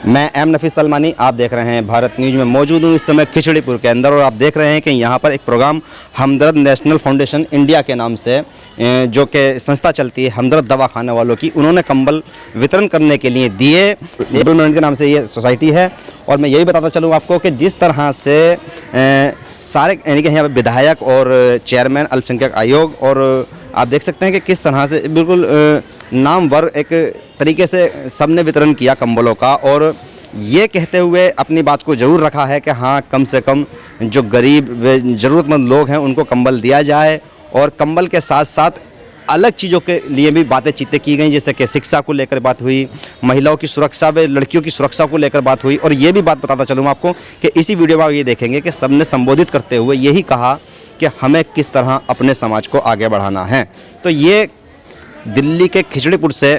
मैं एम नफीस सलमानी, आप देख रहे हैं भारत न्यूज़ में मौजूद हूँ इस समय खिचड़ीपुर के अंदर, और आप देख रहे हैं कि यहाँ पर एक प्रोग्राम हमदर्द नेशनल फाउंडेशन इंडिया के नाम से जो कि संस्था चलती है हमदर्द दवा खाने वालों की, उन्होंने कंबल वितरण करने के लिए दिए। डेवलपमेंट के नाम से ये सोसाइटी है। और मैं यही बताता चलूँ आपको कि जिस तरह से सारे यानी कि यहाँ पर विधायक और चेयरमैन अल्पसंख्यक आयोग, और आप देख सकते हैं कि किस तरह से बिल्कुल नामवर एक तरीके से सबने वितरण किया कंबलों का, और ये कहते हुए अपनी बात को ज़रूर रखा है कि हाँ, कम से कम जो गरीब व ज़रूरतमंद लोग हैं उनको कंबल दिया जाए। और कंबल के साथ साथ अलग चीज़ों के लिए भी बातें चीतें की गई, जैसे कि शिक्षा को लेकर बात हुई, महिलाओं की सुरक्षा व लड़कियों की सुरक्षा को लेकर बात हुई। और ये भी बात बताता चलूँ आपको कि इसी वीडियो में आप ये देखेंगे कि सबने संबोधित करते हुए यही कहा कि हमें किस तरह अपने समाज को आगे बढ़ाना है। तो ये दिल्ली के खिचड़ीपुर से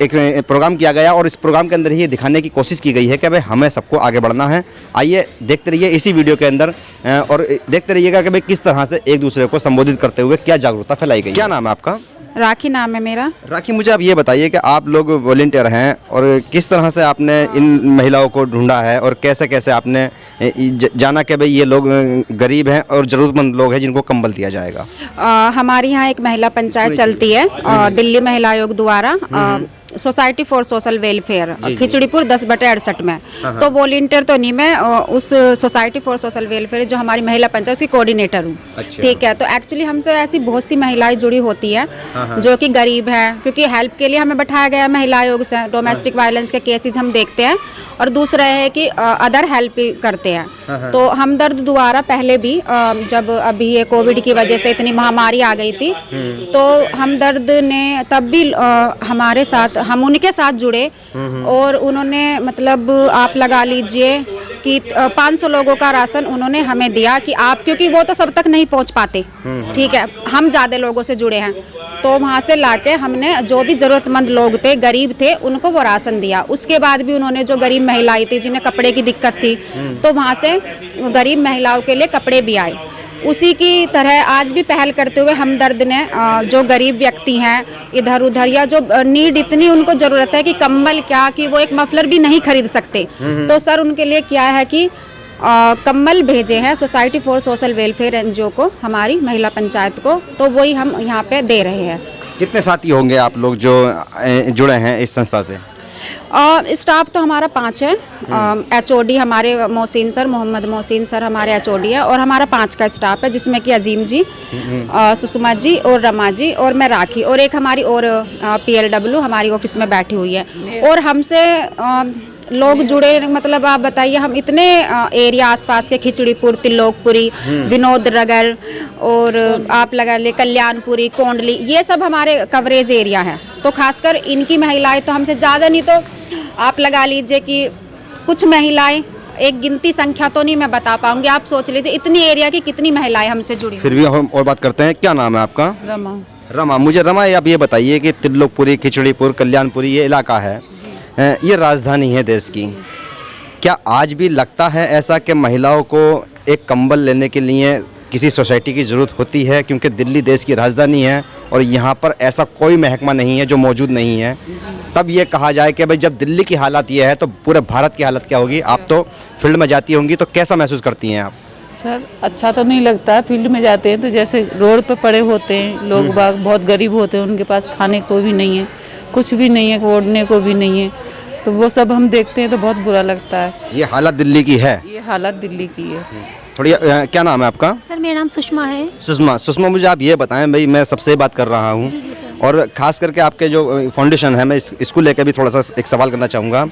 एक प्रोग्राम किया गया, और इस प्रोग्राम के अंदर ही ये दिखाने की कोशिश की गई है कि भाई हमें सबको आगे बढ़ना है। आइए देखते रहिए इसी वीडियो के अंदर, और देखते रहिएगा कि भाई किस तरह से एक दूसरे को संबोधित करते हुए क्या जागरूकता फैलाई गई। क्या नाम है आपका? राखी नाम है मेरा। राखी, मुझे आप ये बताइए कि आप लोग वॉलंटियर हैं, और किस तरह से आपने इन महिलाओं को ढूंढा है, और कैसे कैसे आपने जाना कि भाई ये लोग गरीब हैं और ज़रूरतमंद लोग हैं जिनको कंबल दिया जाएगा? हमारे यहाँ एक महिला पंचायत चलती है दिल्ली महिला आयोग द्वारा, society for social welfare, Khichripur 10/68 में। तो वॉलंटियर तो नहीं, मैं उस सोसाइटी फॉर सोशल वेलफेयर जो हमारी महिला पंचायत उसकी कोऑर्डिनेटर हूँ। ठीक है। तो एक्चुअली हमसे ऐसी बहुत सी महिलाएं जुड़ी होती है जो कि गरीब हैं, क्योंकि हेल्प के लिए हमें बैठाया गया महिला आयोग से। डोमेस्टिक वायलेंस के केसेस हम देखते हैं, और दूसरा है कि अदर हेल्प भी करते हैं। तो हमदर्द द्वारा पहले भी जब अभी ये कोविड की वजह से इतनी महामारी आ गई थी, तो हमदर्द ने तब भी हमारे साथ, हम उनके साथ जुड़े, और उन्होंने मतलब आप लगा लीजिए कि 500 लोगों का राशन उन्होंने हमें दिया कि आप, क्योंकि वो तो सब तक नहीं पहुंच पाते। ठीक है, हम ज़्यादा लोगों से जुड़े हैं, तो वहाँ से लाके हमने जो भी ज़रूरतमंद लोग थे, गरीब थे, उनको वो राशन दिया। उसके बाद भी उन्होंने जो गरीब महिलाएं थी जिन्हें कपड़े की दिक्कत थी, तो वहाँ से गरीब महिलाओं के लिए कपड़े भी आए। उसी की तरह आज भी पहल करते हुए हमदर्द ने जो गरीब व्यक्ति हैं इधर उधर, या जो नीड इतनी उनको ज़रूरत है कि कंबल क्या कि वो एक मफलर भी नहीं खरीद सकते, तो सर उनके लिए क्या है कि कंबल भेजे हैं society for social welfare NGO को, हमारी महिला पंचायत को। तो वही हम यहाँ पे दे रहे हैं। कितने साथी होंगे आप लोग जो जुड़े हैं इस संस्था से? स्टाफ तो हमारा 5 है। HOD हमारे मोहसिन सर, मोहम्मद मोहसिन सर हमारे HOD है, और हमारा 5 का स्टाफ है, जिसमें कि अजीम जी, सुषमा जी और रमा जी और मैं राखी, और एक हमारी और PLW हमारी ऑफिस में बैठी हुई है। और हमसे लोग जुड़े, मतलब आप बताइए, हम इतने एरिया आसपास के, खिचड़ीपुर, तिलोकपुरी, विनोद नगर, और आप लगा ले कल्याणपुरी, कोंडली, ये सब हमारे कवरेज एरिया है। तो खासकर इनकी महिलाएं तो हमसे ज़्यादा नहीं तो आप लगा लीजिए कि कुछ महिलाएं, एक गिनती संख्या तो नहीं मैं बता पाऊंगी, आप सोच लीजिए इतनी एरिया की कितनी महिलाएं हमसे जुड़ी। फिर भी हम और बात करते हैं। क्या नाम है आपका? रमा। रमा, मुझे रमा आप ये बताइए कि तिलोकपुरी, खिचड़ीपुर, कल्याणपुरी ये इलाका है, ये राजधानी है देश की। क्या आज भी लगता है ऐसा कि महिलाओं को एक कंबल लेने के लिए किसी सोसाइटी की ज़रूरत होती है? क्योंकि दिल्ली देश की राजधानी है, और यहाँ पर ऐसा कोई महकमा नहीं है जो मौजूद नहीं है। तब ये कहा जाए कि भाई जब दिल्ली की हालत ये है तो पूरे भारत की हालत क्या होगी? आप तो फील्ड में जाती होंगी, तो कैसा महसूस करती हैं आप? सर अच्छा तो नहीं लगता, फील्ड में जाते हैं तो जैसे रोड पे पड़े होते हैं लोग बाग, बहुत गरीब होते हैं, उनके पास खाने को भी नहीं है, कुछ भी नहीं है, ओढ़ने को भी नहीं है, तो वो सब हम देखते हैं तो बहुत बुरा लगता है। ये हालत दिल्ली की है? ये हालत दिल्ली की है। थोड़ी क्या नाम है आपका? सर मेरा नाम सुषमा है। सुषमा, मुझे आप ये बताएं, भाई मैं सबसे बात कर रहा हूँ, और ख़ास करके आपके जो फाउंडेशन है, मैं इसको लेकर भी थोड़ा सा एक सवाल करना चाहूँगा।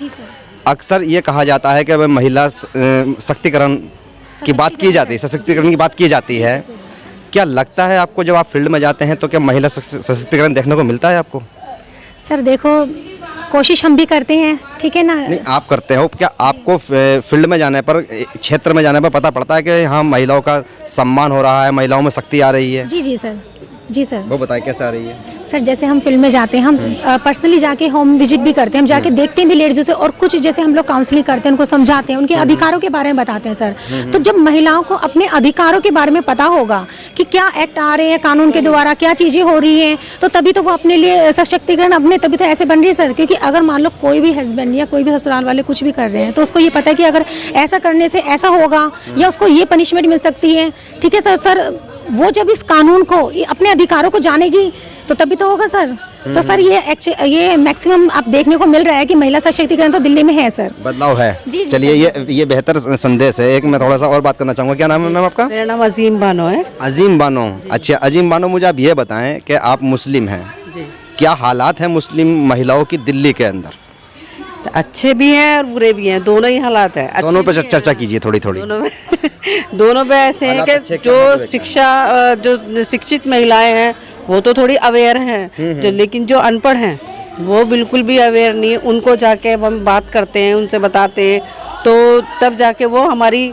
अक्सर ये कहा जाता है कि भाई महिला सशक्तिकरण की बात की जाती है, सशक्तिकरण की बात की जाती है। क्या लगता है आपको जब आप फील्ड में जाते हैं तो क्या महिला सशक्तिकरण देखने को मिलता है आपको? सर देखो, कोशिश हम भी करते हैं, ठीक है ना। नहीं, आप करते हो, क्या आपको फील्ड में जाने पर, क्षेत्र में जाने पर पता पड़ता है कि हाँ महिलाओं का सम्मान हो रहा है, महिलाओं में शक्ति आ रही है? जी सर, जी सर। वो बताइए कैसे आ रही है? सर जैसे हम फील्ड में जाते हैं, हम पर्सनली जाके होम विजिट भी करते हैं, हम जाके देखते हैं भी लेडीज़ से, और कुछ जैसे हम लोग काउंसलिंग करते हैं, उनको समझाते हैं, उनके अधिकारों के बारे में बताते हैं सर। तो जब महिलाओं को अपने अधिकारों के बारे में पता होगा कि क्या एक्ट आ रहे हैं कानून के द्वारा, क्या चीज़ें हो रही हैं, तो तभी तो वो अपने लिए सशक्तिकरण अपने तभी तो ऐसे बन रही है सर। क्योंकि अगर मान लो कोई भी हस्बैंड या कोई भी ससुराल वाले कुछ भी कर रहे हैं, तो उसको ये पता है कि अगर ऐसा करने से ऐसा होगा या उसको ये पनिशमेंट मिल सकती है, ठीक है सर। वो जब इस कानून को, अपने अधिकारों को जानेगी तो तभी तो होगा सर। तो सर ये मैक्सिमम आप देखने को मिल रहा है कि महिला सशक्तिकरण तो दिल्ली में है सर, बदलाव है। जी, जी, चलिए ये बेहतर संदेश है। एक मैं थोड़ा सा और बात करना चाहूँगा। क्या नाम है मैम आपका? मेरा नाम अजीम बानो है। अजीम बानो। अच्छा अजीम बानो, मुझे आप ये बताएं कि आप मुस्लिम हैं, क्या हालात हैं मुस्लिम महिलाओं की दिल्ली के अंदर? तो अच्छे भी हैं और बुरे भी हैं, दोनों ही हालात हैं। दोनों पे चर्चा कीजिए थोड़ी थोड़ी। दोनों पे ऐसे हैं कि जो जो शिक्षित महिलाएं हैं वो तो थोड़ी अवेयर हैं, जो लेकिन जो अनपढ़ हैं वो बिल्कुल भी अवेयर नहीं है। उनको जाके हम बात करते हैं, उनसे बताते हैं, तो तब जाके वो हमारी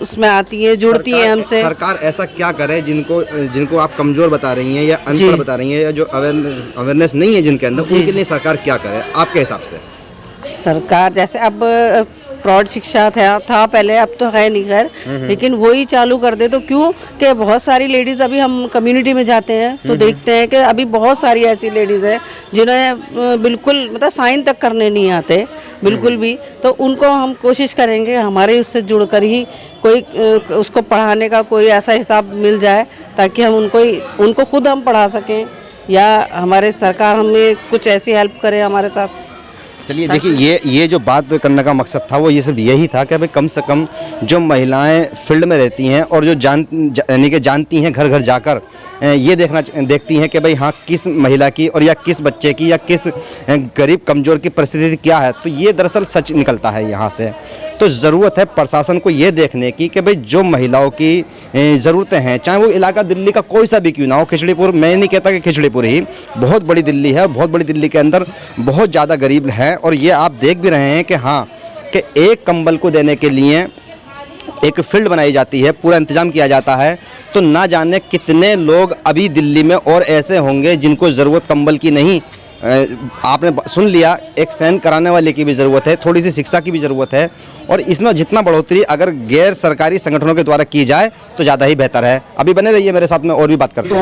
उसमें आती है, जुड़ती है हमसे। सरकार ऐसा क्या करे जिनको आप कमजोर बता रही हैं या अनपढ़ बता रही हैं या जो अवेयरनेस नहीं है जिनके अंदर, उनके लिए सरकार क्या करे आपके हिसाब से? सरकार जैसे अब प्रौढ़ शिक्षा था पहले, अब तो है नहीं खैर, लेकिन वही चालू कर दे तो क्यों कि बहुत सारी लेडीज़, अभी हम कम्युनिटी में जाते हैं तो देखते हैं कि अभी बहुत सारी ऐसी लेडीज़ हैं जिन्हें बिल्कुल मतलब साइन तक करने नहीं आते बिल्कुल भी। तो उनको हम कोशिश करेंगे हमारे उससे जुड़कर ही कोई उसको पढ़ाने का कोई ऐसा हिसाब मिल जाए ताकि हम उनको खुद हम पढ़ा सकें, या हमारे सरकार हमें कुछ ऐसी हेल्प करे हमारे साथ। चलिए देखिए, ये जो बात करने का मकसद था वो ये सिर्फ यही था कि भाई कम से कम जो महिलाएं फील्ड में रहती हैं और जो यानी कि जानती हैं घर घर जाकर ये देखती हैं कि भाई हाँ किस महिला की और या किस बच्चे की या किस गरीब कमज़ोर की परिस्थिति क्या है, तो ये दरअसल सच निकलता है यहाँ से। तो ज़रूरत है प्रशासन को ये देखने की कि भाई जो महिलाओं की ज़रूरतें हैं, चाहे वो इलाका दिल्ली का कोई सा भी क्यों ना हो, खिचड़ीपुर, मैं नहीं कहता कि खिचड़ीपुर ही, बहुत बड़ी दिल्ली है और बहुत बड़ी दिल्ली के अंदर बहुत ज़्यादा गरीब हैं। और ये आप देख भी रहे हैं कि हाँ कि एक कंबल को देने के लिए एक फील्ड बनाई जाती है, पूरा इंतजाम किया जाता है, तो ना जाने कितने लोग अभी दिल्ली में और ऐसे होंगे जिनको ज़रूरत कंबल की नहीं। आपने सुन लिया, एक सहन कराने वाले की भी ज़रूरत है, थोड़ी सी शिक्षा की भी ज़रूरत है, और इसमें जितना बढ़ोतरी अगर गैर सरकारी संगठनों के द्वारा की जाए तो ज़्यादा ही बेहतर है। अभी बने रहिए मेरे साथ में और भी बात करते हैं।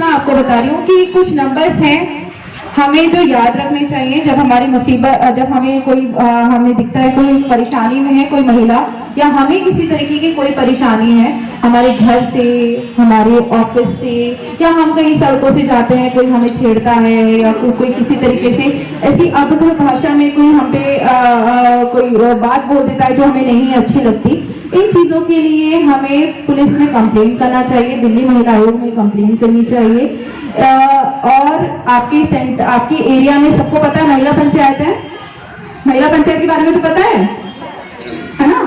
मैं आपको बता रही हूँ कि कुछ नंबर्स हैं हमें जो याद रखने चाहिए जब हमारी मुसीबत, जब हमें कोई हमें दिखता है कोई परेशानी में है कोई महिला, या हमें किसी तरीके की कोई परेशानी है हमारे घर से, हमारे ऑफिस से, या हम कहीं सड़कों से जाते हैं, कोई हमें छेड़ता है या कोई किसी तरीके से ऐसी अभद्र भाषा में कोई हम पे कोई बात बोल देता है जो हमें नहीं अच्छी लगती, इन चीज़ों के लिए हमें पुलिस में कंप्लेंट करना चाहिए, दिल्ली महिला आयोग में कंप्लेंट करनी चाहिए। और आपके एरिया में सबको पता है महिला पंचायत है, महिला पंचायत के बारे में तो पता है ना?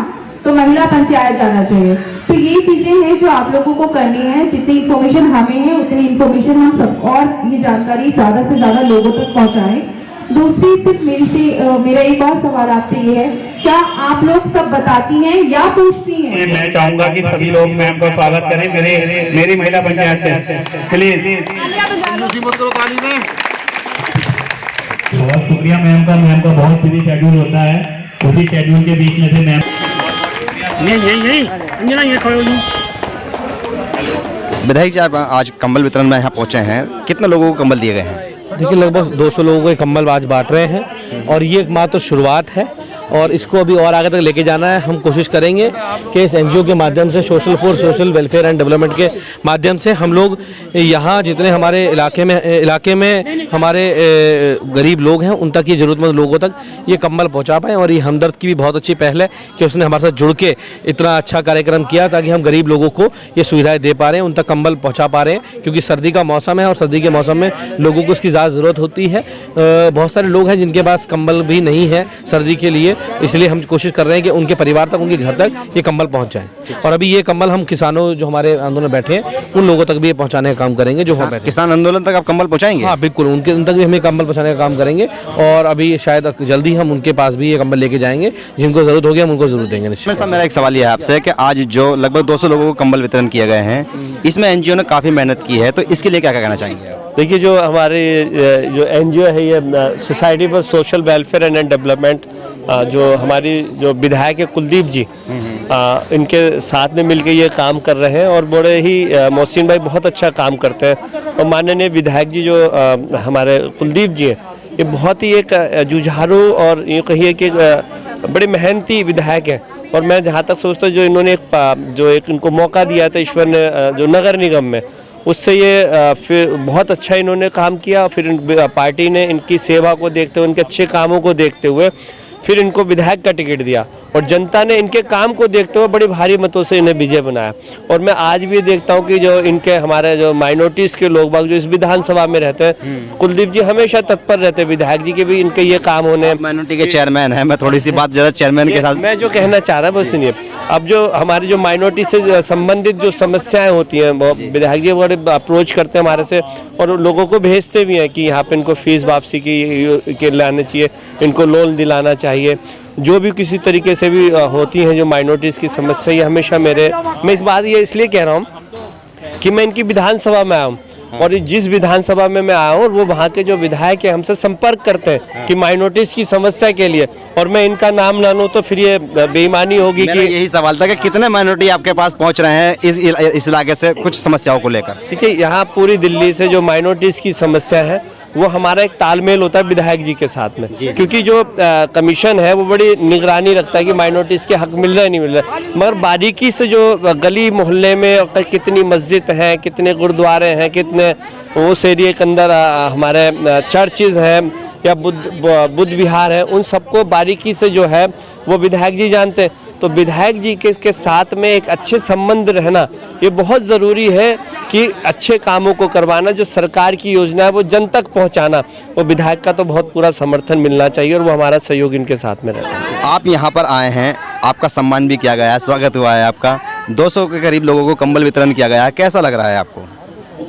तो महिला पंचायत जाना चाहिए। तो ये चीजें हैं जो आप लोगों को करनी है। जितनी इन्फॉर्मेशन हमें है उतनी इन्फॉर्मेशन हम सब और ये जानकारी ज्यादा से ज्यादा लोगों तक पहुंचाएं। दूसरी सिर्फ मेरा एक और सवाल आपसे ये है, क्या आप लोग सब बताती हैं या पूछती हैं? मैं चाहूंगा कि सभी लोग मैम का स्वागत करें मेरी महिला पंचायत से, प्लीज। बहुत शुक्रिया मैम का बहुत बिजी शेड्यूल होता है, उसी शेड्यूल के बीच में से मैम विधायक जी, आप आज कंबल वितरण में यहाँ पहुँचे हैं, कितने लोगों को कंबल दिए गए हैं? देखिए लगभग 200 लोगों को ये कंबल आज बांट रहे हैं और ये मात्र शुरुआत है और इसको अभी और आगे तक लेके जाना है। हम कोशिश करेंगे कि इस एनजीओ के माध्यम से social for social welfare and development के माध्यम से हम लोग यहाँ जितने हमारे इलाके में हमारे गरीब लोग हैं उन तक, ये ज़रूरतमंद लोगों तक ये कंबल पहुँचा पाएँ। और ये हमदर्द की भी बहुत अच्छी पहल है कि उसने हमारे साथ जुड़ के इतना अच्छा कार्यक्रम किया ताकि हम गरीब लोगों को ये सुविधाएँ दे पा रहे हैं, उन तक कंबल पहुँचा पा रहे हैं, क्योंकि सर्दी का मौसम है और सर्दी के मौसम में लोगों को इसकी ज़्यादा ज़रूरत होती है। बहुत सारे लोग हैं जिनके पास कंबल भी नहीं है सर्दी के लिए, इसलिए हम कोशिश कर रहे हैं कि उनके परिवार तक, उनके घर तक ये कंबल पहुंच जाए। और अभी ये कंबल हम किसानों जो हमारे आंदोलन में बैठे हैं उन लोगों तक भी ये पहुंचाने का काम करेंगे। जो बैठे किसान आंदोलन तक आप कंबल पहुंचाएंगे? हाँ बिल्कुल, उन तक भी हमें कंबल पहुंचाने का काम करेंगे और अभी शायद जल्दी हम उनके पास भी ये कंबल लेके जाएंगे, जिनको जरूरत होगी हम उनको जरूर देंगे। मेरा एक सवाल ये है आपसे कि आज जो लगभग 200 लोगों को कंबल वितरण किए गए हैं, इसमें एनजीओ ने काफ़ी मेहनत की है, तो इसके लिए क्या क्या कहना चाहेंगे? देखिए, जो हमारे जो एनजीओ है ये society for social welfare and development, जो हमारी जो विधायक है कुलदीप जी, इनके साथ में मिलकर ये काम कर रहे हैं और बड़े ही मोहसिन भाई बहुत अच्छा काम करते हैं। और माननीय विधायक जी जो हमारे कुलदीप जी हैं, ये बहुत ही एक जुझारू और ये कहिए कि बड़े मेहनती विधायक हैं। और मैं जहाँ तक सोचता हूँ जो इन्होंने एक इनको मौका दिया था ईश्वर ने जो नगर निगम में, उससे ये फिर बहुत अच्छा इन्होंने काम किया। फिर पार्टी ने इनकी सेवा को देखते हुए, इनके अच्छे कामों को देखते हुए फिर इनको विधायक का टिकट दिया और जनता ने इनके काम को देखते हुए बड़े भारी मतों से इन्हें विजय बनाया। और मैं आज भी देखता हूं कि जो इनके हमारे जो माइनॉरिटीज़ के लोग बाग जो इस विधानसभा में रहते हैं, कुलदीप जी हमेशा तत्पर रहते हैं, विधायक जी के भी इनके ये काम होने। माइनॉरिटी के चेयरमैन है, मैं थोड़ी सी बात जरा चेयरमैन के साथ मैं जो कहना चाह रहा हूँ बस सुनिए। अब जो हमारी जो माइनॉरिटी से संबंधित जो समस्याएं होती हैं, वो विधायक जी बड़े अप्रोच करते हैं हमारे से और लोगों को भेजते भी हैं कि यहाँ पे इनको फीस वापसी के लाने चाहिए, इनको लोन दिलाना चाहिए। जो भी किसी तरीके से भी होती हैं जो माइनॉरिटीज़ की समस्या, ये हमेशा मैं इस बात ये इसलिए कह रहा हूँ कि मैं इनकी विधानसभा में आया हूँ और जिस विधानसभा में मैं आया हूँ वो वहाँ के जो विधायक हैं हमसे संपर्क करते हैं कि माइनॉरिटीज़ की समस्या के लिए, और मैं इनका नाम ना लूँ तो फिर ये बेईमानी होगी। कि यही सवाल था कि कितने माइनॉरिटी आपके पास पहुँच रहे हैं इस इलाके से कुछ समस्याओं को लेकर? देखिए, यहाँ पूरी दिल्ली से जो माइनॉरिटीज़ की समस्या है वो हमारा एक तालमेल होता है विधायक जी के साथ में, क्योंकि जो कमीशन है वो बड़ी निगरानी रखता है कि माइनॉरिटीज़ के हक मिल रहा है नहीं मिल रहा है, मगर बारीकी से जो गली मोहल्ले में कितनी मस्जिद हैं, कितने गुरुद्वारे हैं, कितने उस एरिए के अंदर हमारे चर्चेज़ हैं या बुद्ध विहार है, उन सबको बारीकी से जो है वो विधायक जी जानते हैं। तो विधायक जी के साथ में एक अच्छे संबंध रहना ये बहुत ज़रूरी है कि अच्छे कामों को करवाना, जो सरकार की योजना है वो जन तक पहुंचाना, वो विधायक का तो बहुत पूरा समर्थन मिलना चाहिए और वो हमारा सहयोग इनके साथ में रहता है। आप यहाँ पर आए हैं, आपका सम्मान भी किया गया है, स्वागत हुआ है आपका, 200 के करीब लोगों को कंबल वितरण किया गया है, कैसा लग रहा है आपको?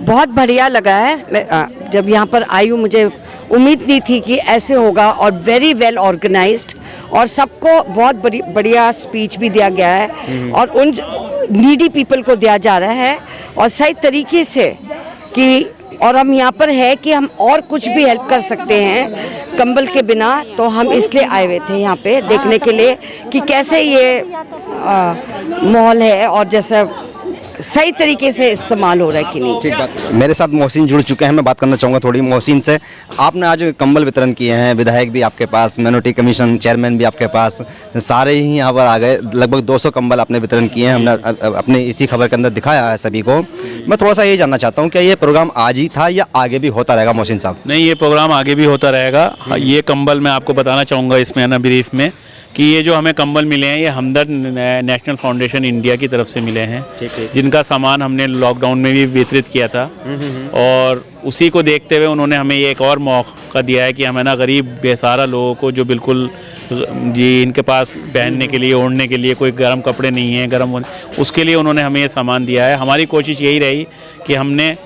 बहुत बढ़िया लगा है। मैं जब यहाँ पर आई हूँ मुझे उम्मीद नहीं थी कि ऐसे होगा, और वेरी वेल ऑर्गेनाइज्ड, और सबको बहुत बढ़िया स्पीच भी दिया गया है और उन नीडी पीपल को दिया जा रहा है और सही तरीके से कि, और हम यहाँ पर है कि हम और कुछ भी हेल्प कर सकते हैं कंबल के बिना, तो हम इसलिए आए हुए थे यहाँ पे देखने के लिए कि कैसे ये माहौल है और जैसा सही तरीके से इस्तेमाल हो रहा है कि नहीं। ठीक बात। मेरे साथ मोहसिन जुड़ चुके हैं, मैं बात करना चाहूँगा थोड़ी मोहसिन से। आपने आज कंबल वितरण किए हैं, विधायक भी आपके पास, माइनॉरिटी कमीशन चेयरमैन भी आपके पास, सारे ही यहाँ पर आ गए, लगभग 200 कंबल आपने वितरण किए हैं, हमने अपने इसी खबर के अंदर दिखाया है सभी को। मैं थोड़ा सा ये जानना चाहता हूँ क्या ये प्रोग्राम आज ही था या आगे भी होता रहेगा मोहसिन साहब? नहीं, ये प्रोग्राम आगे भी होता रहेगा। ये कंबल मैं आपको बताना चाहूँगा इसमें ना ब्रीफ में कि ये जो हमें कंबल मिले हैं ये हमदर्द नेशनल फाउंडेशन इंडिया की तरफ से मिले हैं, जिनका इनका सामान हमने लॉकडाउन में भी वितरित किया था और उसी को देखते हुए उन्होंने हमें ये एक और मौका दिया है कि हमें ना गरीब बेसहारा लोगों को जो बिल्कुल जी इनके पास पहनने के लिए ओढ़ने के लिए कोई गर्म कपड़े नहीं हैं उसके लिए उन्होंने हमें ये सामान दिया है। हमारी कोशिश यही रही कि हमने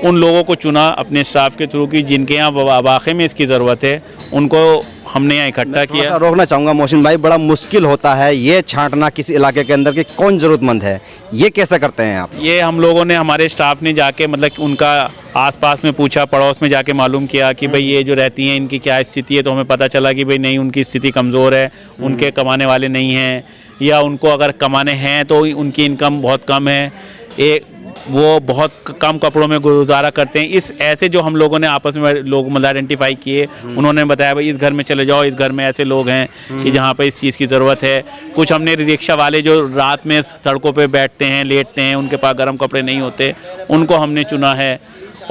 उन लोगों को चुना अपने स्टाफ के थ्रू कि जिनके यहाँ वाकई में इसकी ज़रूरत है, उनको हमने यहाँ इकट्ठा किया। रोकना चाहूँगा मोहसिन भाई, बड़ा मुश्किल होता है ये छांटना किसी इलाके के अंदर कि कौन ज़रूरतमंद है, ये कैसे करते हैं आप? ये हम लोगों ने, हमारे स्टाफ ने जाके मतलब उनका आसपास में पूछा, पड़ोस में जाके मालूम किया कि भाई ये जो रहती हैं इनकी क्या स्थिति है, तो हमें पता चला कि भाई नहीं, उनकी स्थिति कमज़ोर है, उनके कमाने वाले नहीं हैं, या उनको अगर कमाने हैं तो उनकी इनकम बहुत कम है, वो बहुत कम कपड़ों में गुजारा करते हैं। इस ऐसे जो हम लोगों ने आपस में लोग मतलब आइडेंटिफाई किए, उन्होंने बताया भाई इस घर में चले जाओ, इस घर में ऐसे लोग हैं कि जहाँ पे इस चीज़ की ज़रूरत है। कुछ हमने रिक्शा वाले जो रात में सड़कों पे बैठते हैं, लेटते हैं, उनके पास गर्म कपड़े नहीं होते, उनको हमने चुना है।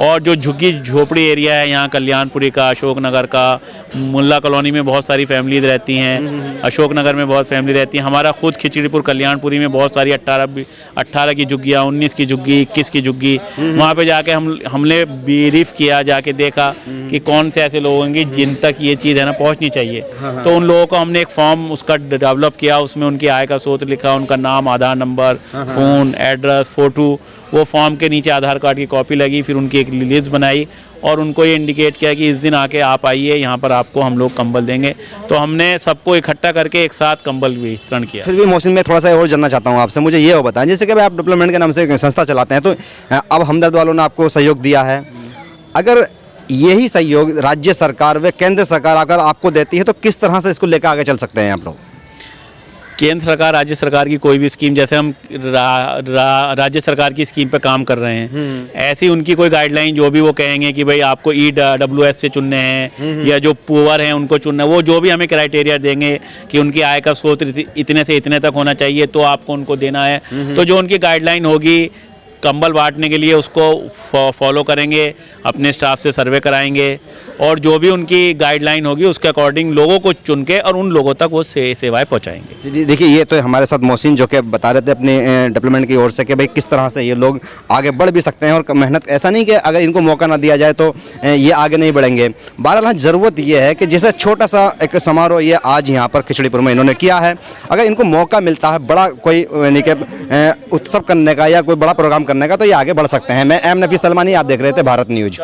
और जो झुग्गी झोपड़ी एरिया है यहाँ कल्याणपुरी का, अशोक नगर का, मुल्ला कॉलोनी में बहुत सारी फैमिलीज रहती हैं, अशोक नगर में बहुत फैमिली रहती हैं, हमारा खुद खिचड़ीपुर कल्याणपुरी में बहुत सारी 18 की झुग्गियाँ, 19 की झुग्गी, 21 की झुग्गी, वहाँ पे जाके हमने ब्रीफ किया, जाके देखा कि कौन से ऐसे लोग होंगे जिन तक ये चीज़ है ना पहुँचनी चाहिए। तो उन लोगों को हमने एक फॉर्म उसका डेवलप किया, उसमें उनकी आय का स्रोत लिखा, उनका नाम, आधार नंबर, फ़ोन, एड्रेस, फ़ोटो, वो फॉर्म के नीचे आधार कार्ड की कॉपी लगी, फिर उनकी एक लिस्ट बनाई और उनको ये इंडिकेट किया कि इस दिन आके आप आइए, यहाँ पर आपको हम लोग कंबल देंगे। तो हमने सबको इकट्ठा करके एक साथ कंबल वितरण किया। फिर भी मोहसिन, मैं थोड़ा सा और जानना चाहता हूँ आपसे, मुझे ये हो बताएं, जैसे कि आप डेवलपमेंट के नाम से एक संस्था चलाते हैं, तो अब हमदर्द वालों ने आपको सहयोग दिया है, अगर यही सहयोग राज्य सरकार व केंद्र सरकार अगर आपको देती है तो किस तरह से इसको लेकर आगे चल सकते हैं आप लोग? केंद्र सरकार, राज्य सरकार की कोई भी स्कीम, जैसे हम राज्य सरकार की स्कीम पे काम कर रहे हैं, ऐसी उनकी कोई गाइडलाइन जो भी वो कहेंगे कि भाई आपको EWS से चुनने हैं या जो पुअर हैं उनको चुनना है, वो जो भी हमें क्राइटेरिया देंगे कि उनकी आय का स्रोत इतने से इतने तक होना चाहिए तो आपको उनको देना है। तो जो उनकी गाइडलाइन होगी कंबल बांटने के लिए उसको फॉलो करेंगे, अपने स्टाफ से सर्वे कराएंगे और जो भी उनकी गाइडलाइन होगी उसके अकॉर्डिंग लोगों को चुन के और उन लोगों तक वो सेवाएं पहुंचाएंगे। जी, देखिए ये तो हमारे साथ मोहसिन जो कि बता रहे थे अपने डेवलपमेंट की ओर से कि भाई किस तरह से ये लोग आगे बढ़ भी सकते हैं और मेहनत, ऐसा नहीं कि अगर इनको मौका ना दिया जाए तो ये आगे नहीं बढ़ेंगे। बहरहाल ज़रूरत ये है कि जैसे छोटा सा एक समारोह ये आज यहाँ पर खिचड़ीपुर में इन्होंने किया है, अगर इनको मौका मिलता है बड़ा कोई यानी कि उत्सव करने का या कोई बड़ा प्रोग्राम करने का, तो ये आगे बढ़ सकते हैं। मैं एम नफीस सलमानी, आप देख रहे थे भारत न्यूज।